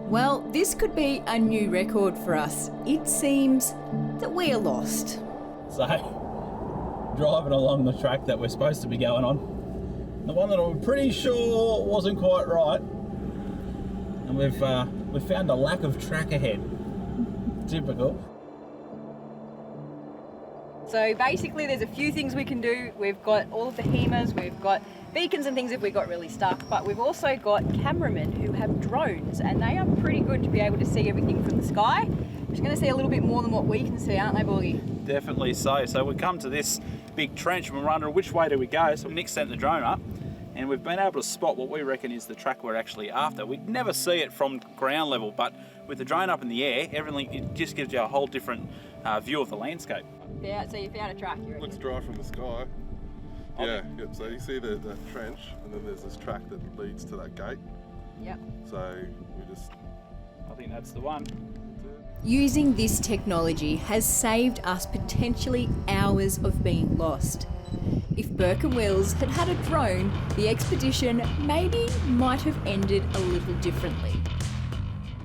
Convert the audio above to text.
Well, this could be a new record for us. It seems that we are lost. So, driving along the track that we're supposed to be going on, the one that I'm pretty sure wasn't quite right, and we've found a lack of track ahead. Typical. So basically there's a few things we can do. We've got all of the HEMAs, we've got beacons and things if we got really stuck, but we've also got cameramen who have drones, and they are pretty good to be able to see everything from the sky. We're going to see a little bit more than what we can see, aren't they, Borgie? Definitely so. So we come to this big trench and we're wondering which way do we go. So Nick sent the drone up and we've been able to spot what we reckon is the track we're actually after. We'd never see it from ground level, but with the drone up in the air, everything, it just gives you a whole different view of the landscape. Yeah, so you found a track, you reckon? Looks dry from the sky. Yeah, yep. So you see the trench, and then there's this track that leads to that gate. Yep. So we just... I think that's the one. Using this technology has saved us potentially hours of being lost. If Burke and Wills had had a drone, the expedition maybe might have ended a little differently.